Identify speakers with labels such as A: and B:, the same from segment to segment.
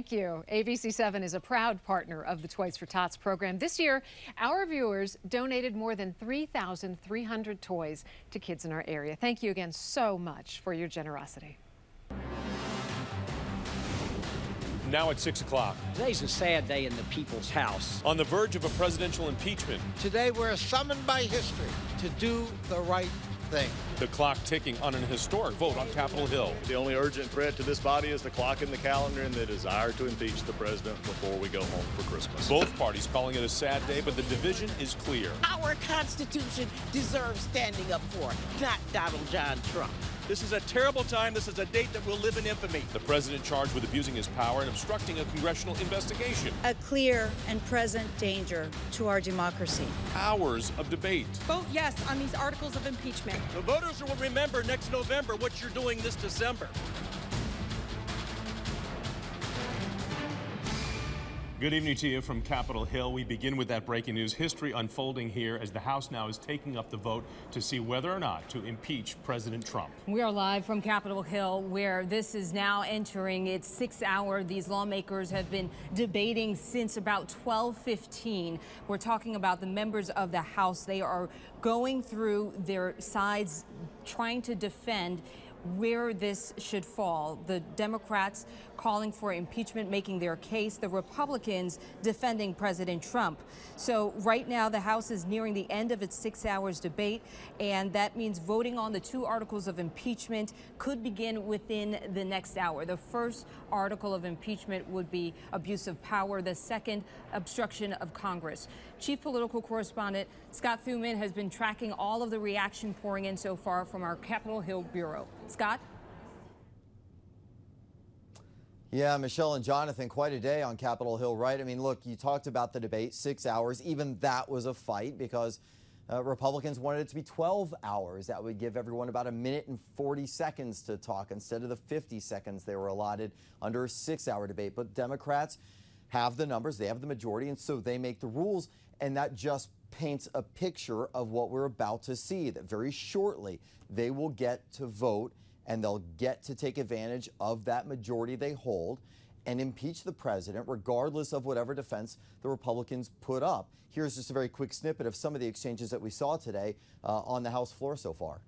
A: Thank you. ABC7 is a proud partner of the Toys for Tots program. This year, our viewers donated more than 3,300 toys to kids in our area. Thank you again so much for your generosity.
B: Now at 6 o'clock.
C: Today's a sad day in the people's house.
B: On the verge of a presidential impeachment.
D: Today we're summoned by history to do the right thing.
B: The clock ticking on an historic vote on Capitol Hill.
E: The only urgent threat to this body is the clock in the calendar and the desire to impeach the president before we go home for Christmas.
B: Both parties calling it a sad day, but the division is clear.
F: Our Constitution deserves standing up for, not Donald John Trump.
G: This is a terrible time. This is a date that will live in infamy.
B: The president charged with abusing his power and obstructing a congressional investigation.
H: A clear and present danger to our democracy.
B: Hours of debate.
I: Vote yes on these articles of impeachment.
G: The voters will remember next November what you're doing this December.
B: Good evening to you from Capitol Hill. We begin with that breaking news. History unfolding here as the House now is taking up the vote to see whether or not to impeach President Trump.
J: We are live from Capitol Hill, where this is now entering its 6th hour. These lawmakers have been debating since about 12:15. We're talking about the members of the House. They are going through their sides, trying to defend where this should fall. The Democrats calling for impeachment, making their case. The Republicans defending President Trump. So right now the House is nearing the end of its 6 hours debate, and that means voting on the 2 articles of impeachment could begin within the next hour. The first article of impeachment would be abuse of power. The second, obstruction of Congress. Chief political correspondent Scott Thuman has been tracking all of the reaction pouring in so far from our Capitol Hill bureau. Scott?
K: Yeah, Michelle and Jonathan, quite a day on Capitol Hill, right? I mean, look, you talked about the debate, 6 hours. Even that was a fight because Republicans wanted it to be 12 hours. That would give everyone about 1 minute and 40 seconds to talk instead of the 50 seconds they were allotted under a 6-hour debate. But Democrats have the numbers, they have the majority, and so they make the rules. And that just paints a picture of what we're about to see, that very shortly they will get to vote and they'll get to take advantage of that majority they hold and impeach the president regardless of whatever defense the Republicans put up. Here's just a very quick snippet of some of the exchanges that we saw today on the House floor so far.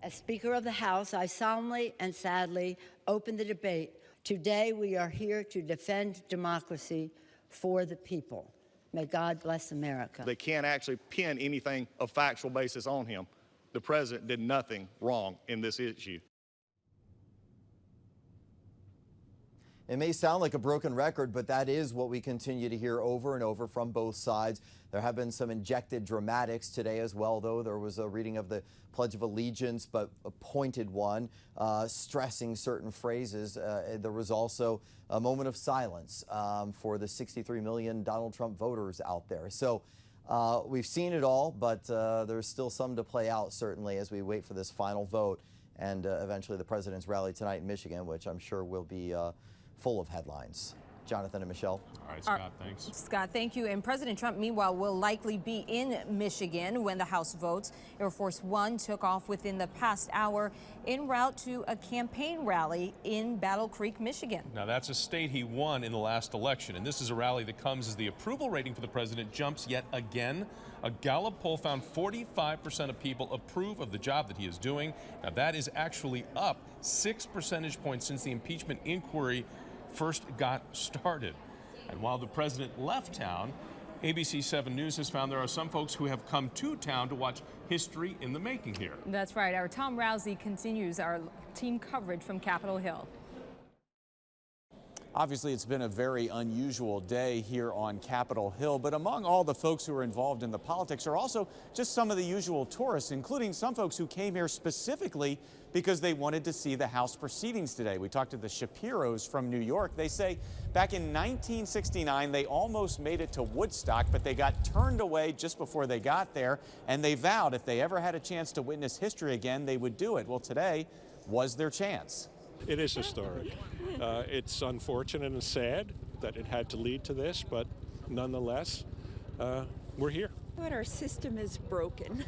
L: As Speaker of the House, I solemnly and sadly open the debate. Today we are here to defend democracy for the people. May God bless America.
E: They can't actually pin anything of factual basis on him. The president did nothing wrong in this issue.
K: It may sound like a broken record, but that is what we continue to hear over and over from both sides. There have been some injected dramatics today as well, though. There was a reading of the Pledge of Allegiance, but a pointed one, stressing certain phrases. There was also a moment of silence for the 63 million Donald Trump voters out there. So we've seen it all, but there's still some to play out, certainly, as we wait for this final vote and eventually the president's rally tonight in Michigan, which I'm sure will be full of headlines. Jonathan and Michelle.
B: All right, Scott, thanks.
J: Scott, thank you. And President Trump, meanwhile, will likely be in Michigan when the House votes. Air Force One took off within the past hour en route to a campaign rally in Battle Creek, Michigan.
B: Now, that's a state he won in the last election, and this is a rally that comes as the approval rating for the president jumps yet again. A Gallup poll found 45% of people approve of the job that he is doing. Now, that is actually up 6 percentage points since the impeachment inquiry first got started. And while the president left town, ABC7 News has found there are some folks who have come to town to watch history in the making here.
J: That's right. Our Tom Rousey continues our team coverage from Capitol Hill.
M: Obviously, it's been a very unusual day here on Capitol Hill, but among all the folks who are involved in the politics are also just some of the usual tourists, including some folks who came here specifically because they wanted to see the House proceedings today. We talked to the Shapiros from New York. They say back in 1969, they almost made it to Woodstock, but they got turned away just before they got there, and they vowed if they ever had a chance to witness history again, they would do it. Well, today was their chance.
N: It is historic. It's unfortunate and sad that it had to lead to this, but nonetheless, we're here.
O: But our system is broken.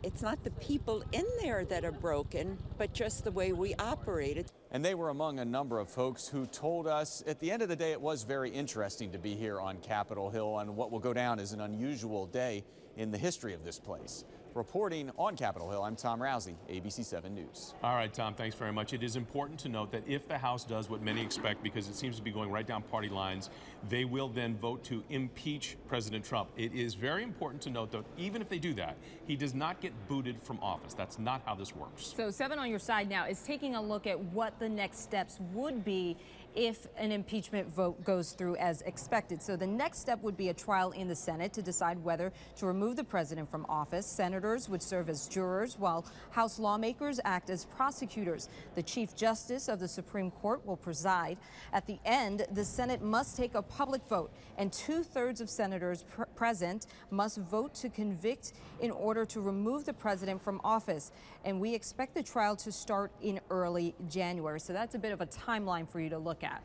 O: It's not the people in there that are broken, but just the way we operate it.
M: And they were among a number of folks who told us at the end of the day it was very interesting to be here on Capitol Hill on what will go down as an unusual day in the history of this place. Reporting on Capitol Hill, I'm Tom Rousey, ABC 7 News.
B: All right, Tom, thanks very much. It is important to note that if the House does what many expect, because it seems to be going right down party lines, they will then vote to impeach President Trump. It is very important to note, though, even if they do that, he does not get booted from office. That's not how this works.
J: So 7 on your side now is taking a look at what the next steps would be if an impeachment vote goes through as expected. So the next step would be a trial in the Senate to decide whether to remove the president from office. Senators would serve as jurors, while House lawmakers act as prosecutors. The Chief Justice of the Supreme Court will preside. At the end, the Senate must take a public vote, and 2/3 of senators present must vote to convict in order to remove the president from office. And we expect the trial to start in early January. So that's a bit of a timeline for you to look at.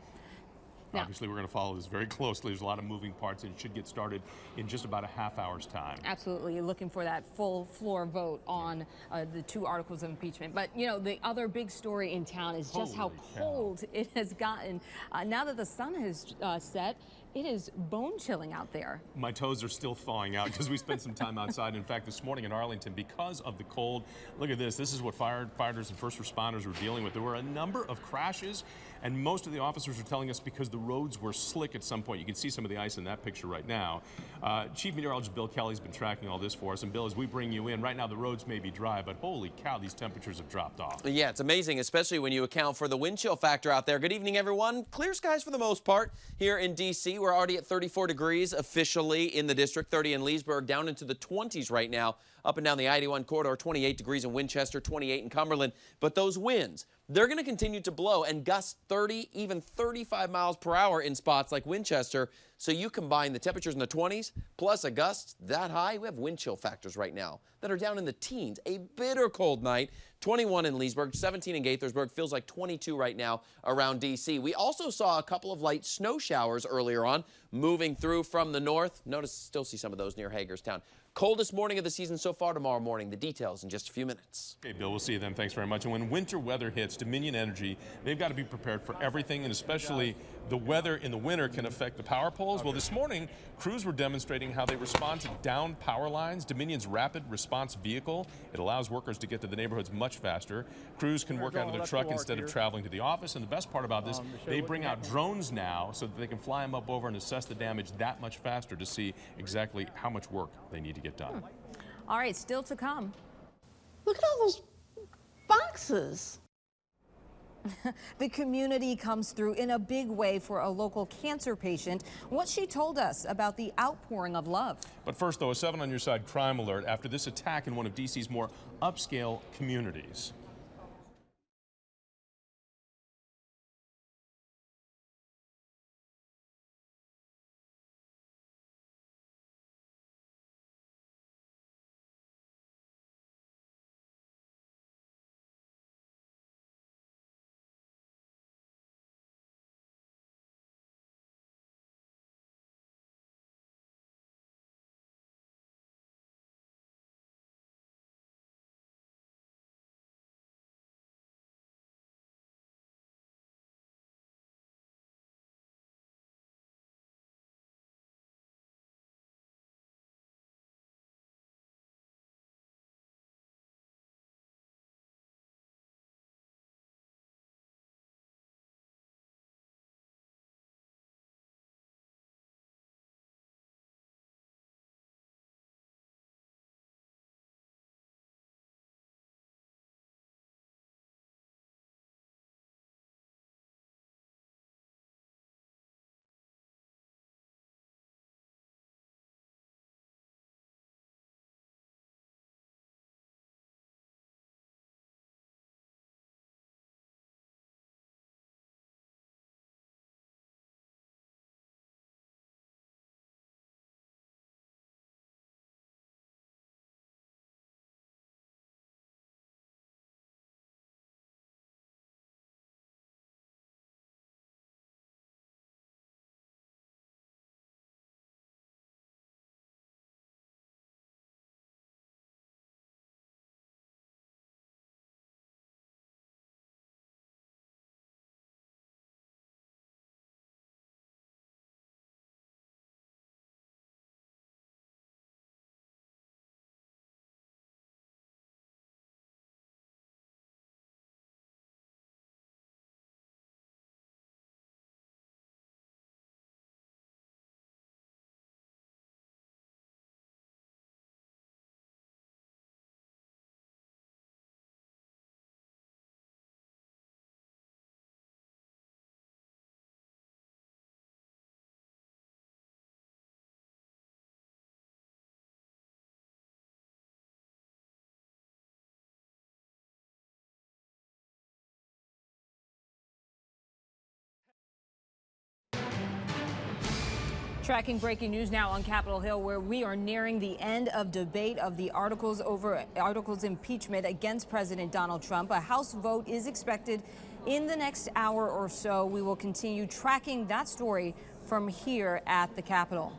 J: Now,
B: obviously, we're going to follow this very closely. There's a lot of moving parts, and it should get started in just about a half-hour's time.
J: Absolutely. You're looking for that full floor vote on the 2 articles of impeachment. But, you know, the other big story in town is just how cold it has gotten. Now that the sun has set, it is bone-chilling out there.
B: My toes are still thawing out because we spent some time outside. In fact, this morning in Arlington, because of the cold, look at this. This is what firefighters and first responders were dealing with. There were a number of crashes, and most of the officers are telling us because the roads were slick at some point. You can see some of the ice in that picture right now. Chief Meteorologist Bill Kelly's been tracking all this for us. And Bill, as we bring you in, right now the roads may be dry, but holy cow, these temperatures have dropped off.
P: Yeah, it's amazing, especially when you account for the wind chill factor out there. Good evening, everyone. Clear skies for the most part here in D.C. We're already at 34 degrees officially in the district, 30 in Leesburg, down into the 20s right now. Up and down the I-81 corridor, 28 degrees in Winchester, 28 in Cumberland. But those winds, they're going to continue to blow and gust 30, even 35 miles per hour in spots like Winchester. So you combine the temperatures in the 20s plus a gust that high, we have wind chill factors right now that are down in the teens. A bitter cold night. 21 in Leesburg, 17 in Gaithersburg, feels like 22 right now around D.C. We also saw a couple of light snow showers earlier on moving through from the north. Notice, still see some of those near Hagerstown. Coldest morning of the season so far tomorrow morning. The details in just a few minutes.
B: Okay, Bill, we'll see you then. Thanks very much. And when winter weather hits, Dominion Energy, they've got to be prepared for everything, and especially the weather in the winter can affect the power poles. Well, this morning, crews were demonstrating how they respond to down power lines. Dominion's rapid response vehicle, it allows workers to get to the neighborhoods much faster. Crews can work out of their truck instead of traveling to the office. And the best part about this, they bring out drones now so that they can fly them up over and assess the damage that much faster to see exactly how much work they need to get done.
J: All right, still to come.
F: Look at all those boxes.
J: The community comes through in a big way for a local cancer patient. What she told us about the outpouring of love.
B: But first, though, a 7 on your side crime alert after this attack in one of D.C.'s more upscale communities.
J: Tracking breaking news now on Capitol Hill, where we are nearing the end of debate of the articles impeachment against President Donald Trump. A House vote is expected in the next hour or so. We will continue tracking that story from here at the Capitol.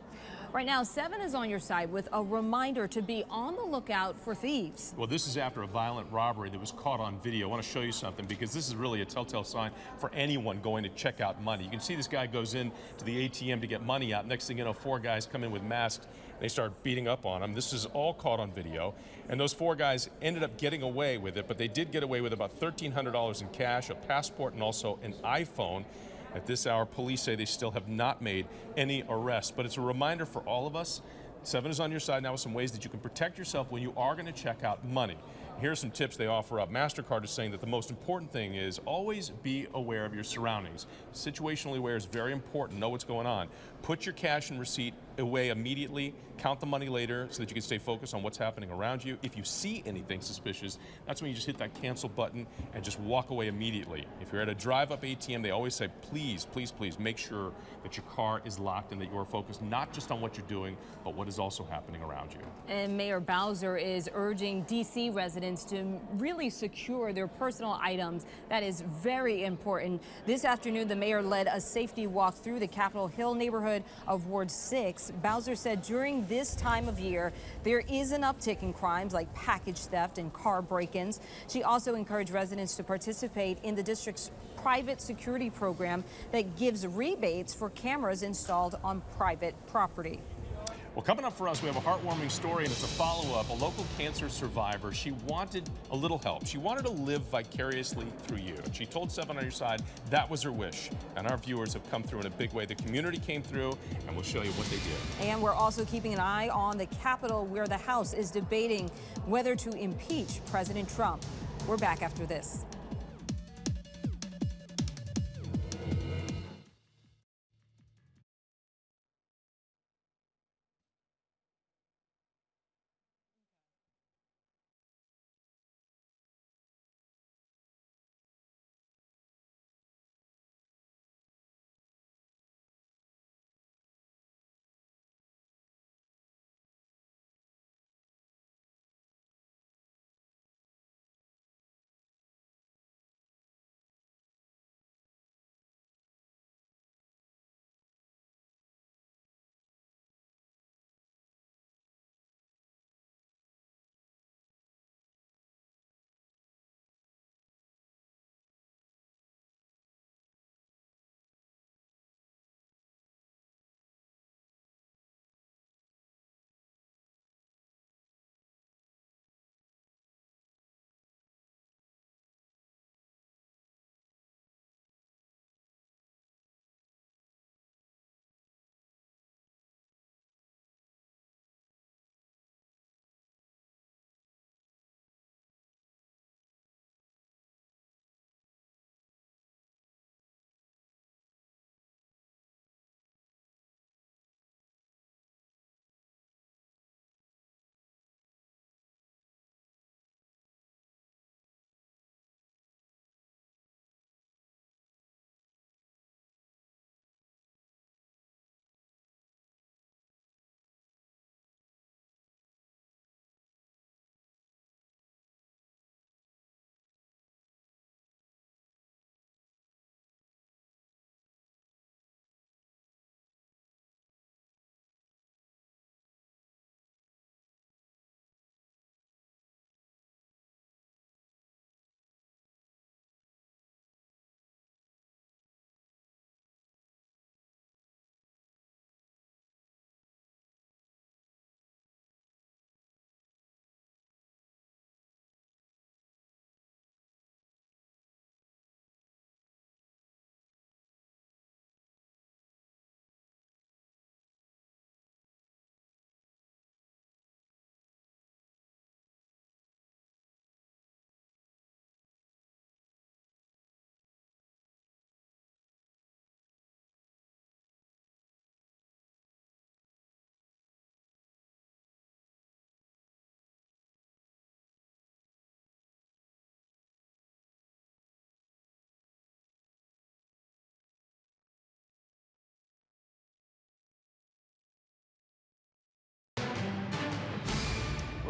J: Right now, 7 is on your side with a reminder to be on the lookout for thieves.
B: Well, this is after a violent robbery that was caught on video. I want to show you something because this is really a telltale sign for anyone going to check out money. You can see this guy goes in to the ATM to get money out. Next thing you know, 4 guys come in with masks. They start beating up on him. This is all caught on video. And those 4 guys ended up getting away with it, but they did get away with about $1,300 in cash, a passport, and also an iPhone. At this hour, police say they still have not made any arrests. But it's a reminder for all of us, 7 is on your side now with some ways that you can protect yourself when you are going to check out money. Here are some tips they offer up. MasterCard is saying that the most important thing is always be aware of your surroundings. Situationally aware is very important. Know what's going on. Put your cash and receipt away immediately. Count the money later so that you can stay focused on what's happening around you. If you see anything suspicious, that's when you just hit that cancel button and just walk away immediately. If you're at a drive-up ATM, they always say, please, please, please make sure that your car is locked and that you're focused not just on what you're doing, but what is also happening around you.
J: And Mayor Bowser is urging D.C. residents to really secure their personal items. That is very important. This afternoon, the mayor led a safety walk through the Capitol Hill neighborhood of Ward 6. Bowser said during this time of year, there is an uptick in crimes like package theft and car break-ins. She also encouraged residents to participate in the district's private security program that gives rebates for cameras installed on private property.
B: Well, coming up for us, we have a heartwarming story, and it's a follow-up. A local cancer survivor, she wanted a little help. She wanted to live vicariously through you. And she told 7 on your side that was her wish. And our viewers have come through in a big way. The community came through, and we'll show you what they did.
J: And we're also keeping an eye on the Capitol, where the House is debating whether to impeach President Trump. We're back after this.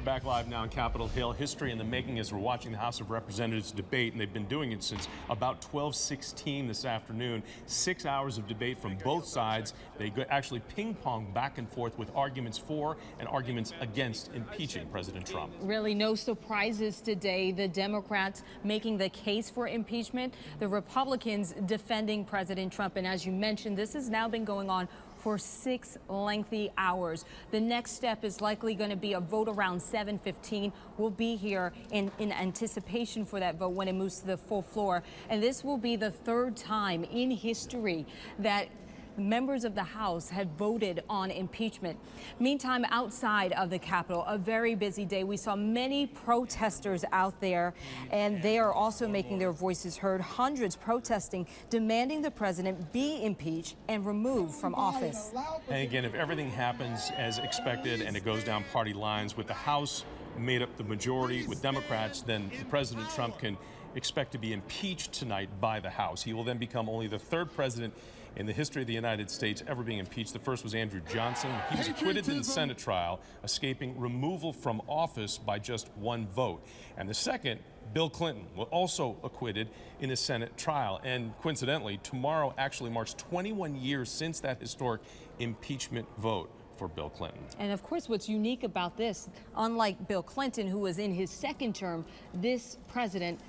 B: back live now on Capitol Hill. History in the making as we're watching the House of Representatives debate, and they've been doing it since about 12:16 this afternoon. 6 hours of debate from both sides. They actually ping-pong back and forth with arguments for and arguments against impeaching President Trump.
J: Really no surprises today. The Democrats making the case for impeachment, the Republicans defending President Trump. And as you mentioned, this has now been going on for 6 lengthy hours. The next step is likely going to be a vote around 7:15. We'll be here in anticipation for that vote when it moves to the full floor. And this will be the 3rd time in history that members of the House had voted on impeachment. Meantime, outside of the Capitol, a very busy day. We saw many protesters out there, and they are also making their voices heard. Hundreds protesting, demanding the president be impeached and removed from office.
B: And again, if everything happens as expected and it goes down party lines with the House made up the majority with Democrats, then President Trump can expect to be impeached tonight by the House. He will then become only the 3rd president in the history of the United States ever being impeached. The first was Andrew Johnson. He was acquitted in the Senate trial, escaping removal from office by just 1 vote. And the second, Bill Clinton, was also acquitted in a Senate trial. And coincidentally, tomorrow actually marks 21 years since that historic impeachment vote for Bill Clinton.
J: And of course, what's unique about this, unlike Bill Clinton, who was in his 2nd term, this president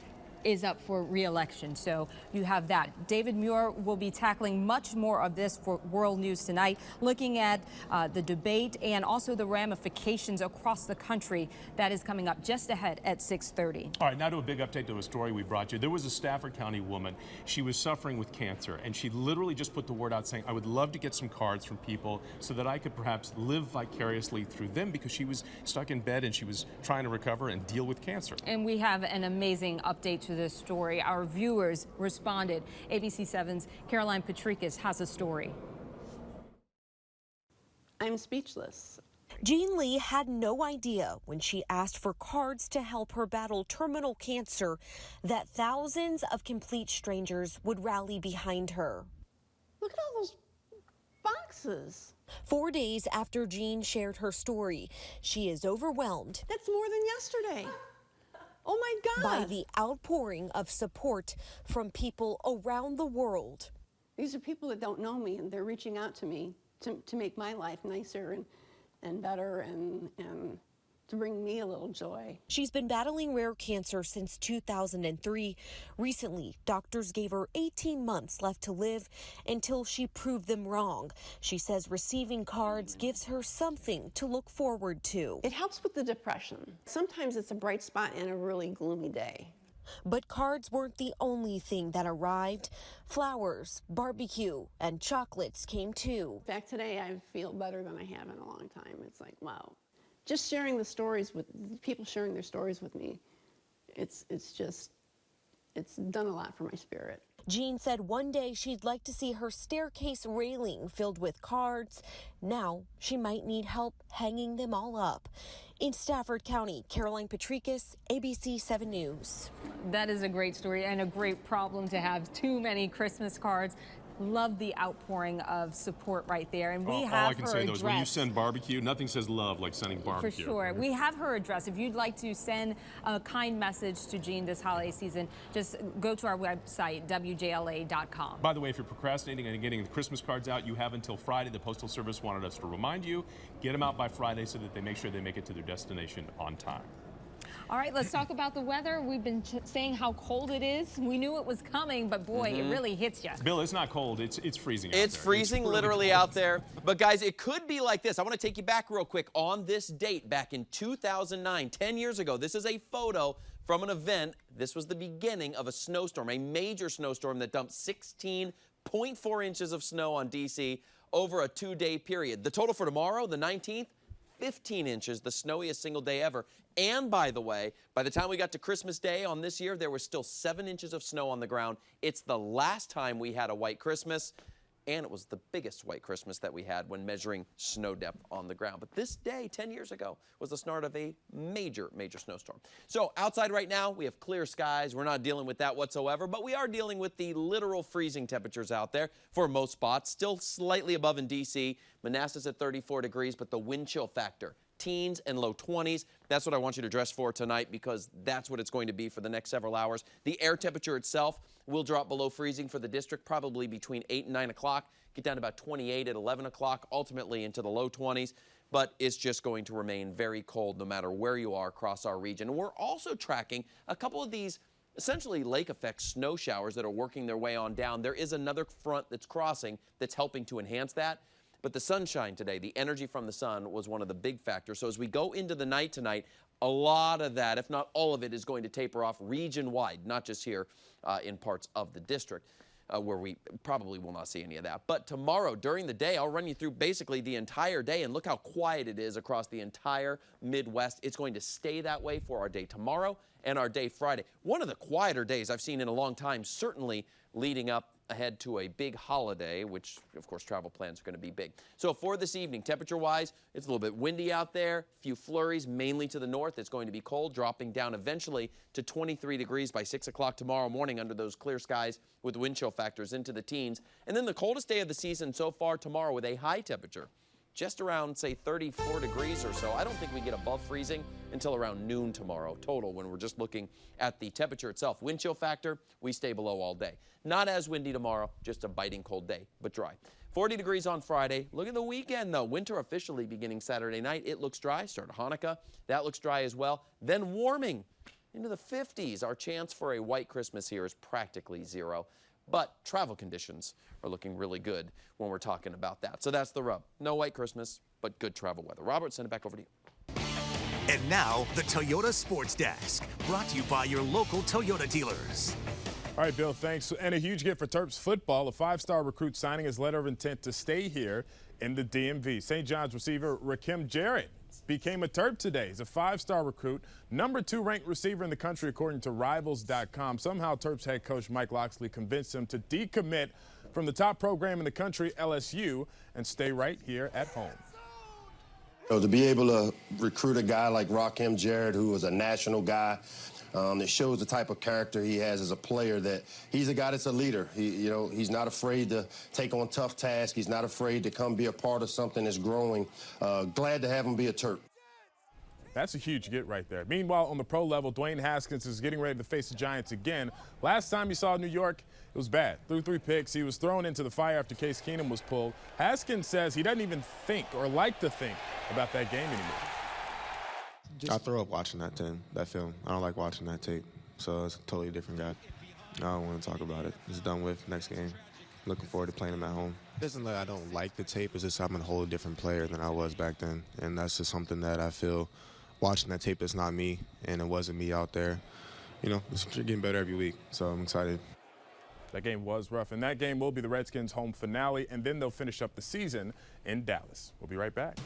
J: is up for re-election. So you have that. David Muir will be tackling much more of this for World News tonight, looking at the debate and also the ramifications across the country. That is coming up just ahead at 6:30.
B: All right, now to a big update to a story we brought you. There was a Stafford County woman. She was suffering with cancer, and she literally just put the word out saying, I would love to get some cards from people so that I could perhaps live vicariously through them, because she was stuck in bed and she was trying to recover and deal with cancer.
J: And we have an amazing update to this story. Our viewers responded. ABC 7's Caroline Patricus has a story.
Q: I'm speechless.
R: Jean Lee had no idea when she asked for cards to help her battle terminal cancer that thousands of complete strangers would rally behind her.
Q: Look at all those boxes.
R: 4 days after Jean shared her story, she is overwhelmed.
Q: That's more than yesterday. Oh my God.
R: By the outpouring of support from people around the world.
Q: These are people that don't know me, and they're reaching out to me to make my life nicer and better and to bring me a little joy.
R: She's been battling rare cancer since 2003. Recently, doctors gave her 18 months left to live until she proved them wrong. She says receiving cards gives her something to look forward to.
Q: It helps with the depression. Sometimes it's a bright spot in a really gloomy day.
R: But cards weren't the only thing that arrived. Flowers, barbecue, and chocolates came too.
Q: In fact, today I feel better than I have in a long time. It's like, wow. Just sharing the stories with people, sharing their stories with me, it's done a lot for my spirit.
R: Jean said one day she'd like to see her staircase railing filled with cards. Now she might need help hanging them all up. In Stafford County, Caroline Patricus, ABC 7 News.
J: That is a great story and a great problem to have too many Christmas cards. Love the outpouring of support right there. And we have
B: all I can say, though, is when you send barbecue, nothing says love like sending barbecue.
J: For sure. We have her address. If you'd like to send a kind message to Jean this holiday season, just go to our website, WJLA.com.
B: By the way, if you're procrastinating and getting the Christmas cards out, you have until Friday. The Postal Service wanted us to remind you, get them out by Friday so that they make sure they make it to their destination on time.
J: All right, let's talk about the weather. We've been saying how cold it is. We knew it was coming, but boy, it really hits you.
B: Bill, it's not cold. It's freezing out
P: It's
B: there.
P: freezing
B: really
P: literally
B: cold
P: out there. But guys, it could be like this. I want to take you back real quick. On this date, back in 2009, 10 years ago, this is a photo from an event. This was the beginning of a snowstorm, a major snowstorm that dumped 16.4 inches of snow on D.C. over a 2-day period. The total for tomorrow, the 19th, 15 inches, the snowiest single day ever. And by the way, by the time we got to Christmas Day on this year, there was still 7 inches of snow on the ground. It's the last time we had a white Christmas, and it was the biggest white Christmas that we had when measuring snow depth on the ground. But this day, 10 years ago, was the start of a major, major snowstorm. So outside right now, we have clear skies. We're not dealing with that whatsoever, but we are dealing with the literal freezing temperatures out there for most spots. Still slightly above in D.C. Manassas at 34 degrees, but the wind chill factor, teens and low 20s. That's what I want you to dress for tonight because that's what it's going to be for the next several hours. The air temperature itself will drop below freezing for the district, probably between 8 and 9 o'clock. Get down to about 28 at 11 o'clock, ultimately into the low 20s. But it's just going to remain very cold no matter where you are across our region. And we're also tracking a couple of these essentially lake effect snow showers that are working their way on down. There is another front that's crossing that's helping to enhance that. But the sunshine today, the energy from the sun was one of the big factors. So as we go into the night tonight, a lot of that, if not all of it, is going to taper off region-wide, not just here in parts of the district. Where we probably will not see any of that. But tomorrow, during the day, I'll run you through basically the entire day, and look how quiet it is across the entire Midwest. It's going to stay that way for our day tomorrow and our day Friday. One of the quieter days I've seen in a long time, certainly leading up ahead to a big holiday, which, of course, travel plans are going to be big. So for this evening, temperature-wise, it's a little bit windy out there, a few flurries, mainly to the north. It's going to be cold, dropping down eventually to 23 degrees by 6 o'clock tomorrow morning under those clear skies with wind chill factors into the teens. And then the coldest day of the season so far tomorrow with a high temperature, just around, say, 34 degrees or so. I don't think we get above freezing until around noon tomorrow total when we're just looking at the temperature itself. Wind chill factor, we stay below all day. Not as windy tomorrow, just a biting cold day, but dry. 40 degrees on Friday. Look at the weekend, though. Winter officially beginning Saturday night. It looks dry. Start of Hanukkah. That looks dry as well. Then warming into the 50s. Our chance for a white Christmas here is practically zero. But travel conditions are looking really good when we're talking about that. So that's the rub. No white Christmas, but good travel weather. Robert, send it back over to you.
S: And now, the Toyota Sports Desk, brought to you by your local Toyota dealers.
T: All right, Bill, thanks. And a huge get for Terps football. A five-star recruit signing his letter of intent to stay here in the DMV. St. John's receiver Rakim Jarrett became a Terp today. He's a five-star recruit, #2 ranked receiver in the country according to Rivals.com. Somehow Terps head coach Mike Loxley convinced him to decommit from the top program in the country, LSU, and stay right here at home.
U: So to be able to recruit a guy like Rakim Jarrett, who was a national guy, it shows the type of character he has as a player, that he's a guy that's a leader. He's not afraid to take on tough tasks. He's not afraid to come be a part of something that's growing. Glad to have him be a Terp.
T: That's a huge get right there. Meanwhile, on the pro level, Dwayne Haskins is getting ready to face the Giants again. Last time he saw New York, it was bad. Threw 3 picks. He was thrown into the fire after Case Keenum was pulled. Haskins says he doesn't even think or like to think about that game anymore.
V: I throw up watching that film. I don't like watching that tape. So it's a totally different guy. I don't want to talk about it. It's done with. Next game. Looking forward to playing him at home. It isn't that I don't like the tape. It's just I'm a whole different player than I was back then. And that's just something that I feel watching that tape, it's not me, and it wasn't me out there. It's getting better every week, so I'm excited.
T: That game was rough, and that game will be the Redskins' home finale, and then they'll finish up the season in Dallas. We'll be right back.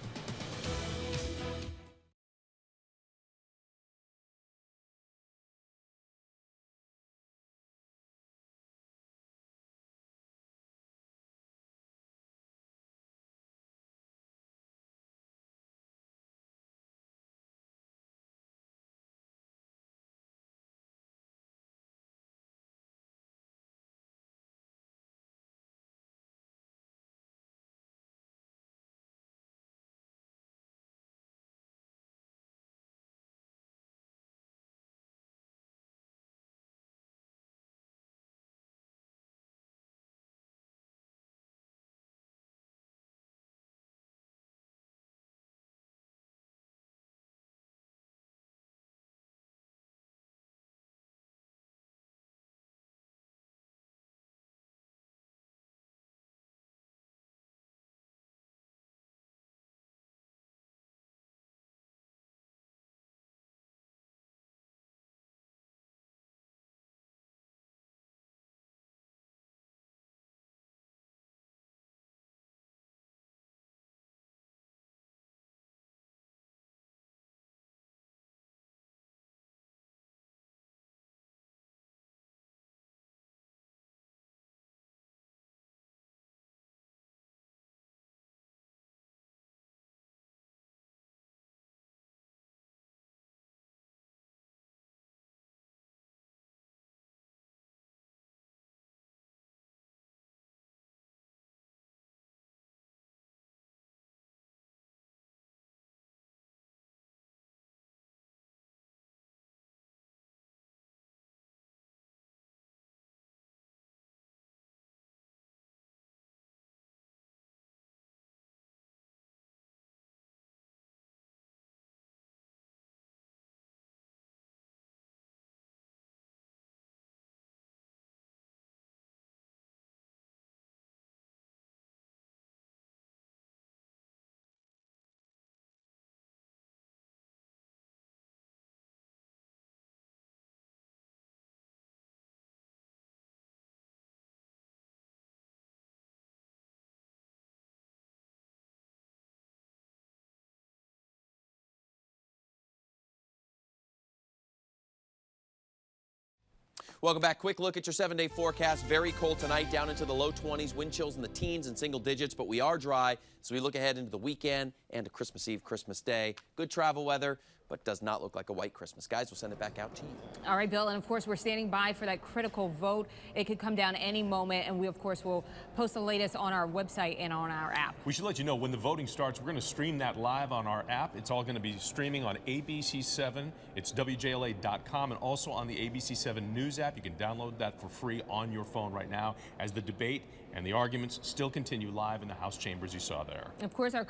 P: Welcome back. Quick look at your 7-day forecast. Very cold tonight, down into the low 20s, wind chills in the teens and single digits, but we are dry. So we look ahead into the weekend and to Christmas Eve, Christmas Day. Good travel weather, but does not look like a white Christmas. Guys, we'll send it back out to you.
J: All right, Bill, and of course, we're standing by for that critical vote. It could come down any moment, and we, of course, will post the latest on our website and on our app.
B: We should let you know when the voting starts. We're going to stream that live on our app. It's all going to be streaming on ABC7. It's WJLA.com, and also on the ABC7 News app. You can download that for free on your phone right now as the debate and the arguments still continue live in the House chambers you saw there.
J: Of course, our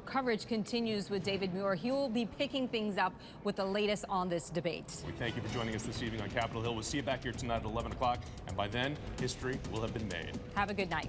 J: coverage continues with David Muir. He will be picking things up with the latest on this debate.
B: We thank you for joining us this evening on Capitol Hill. We'll see you back here tonight at 11 o'clock, and by then, history will have been made.
J: Have a good night.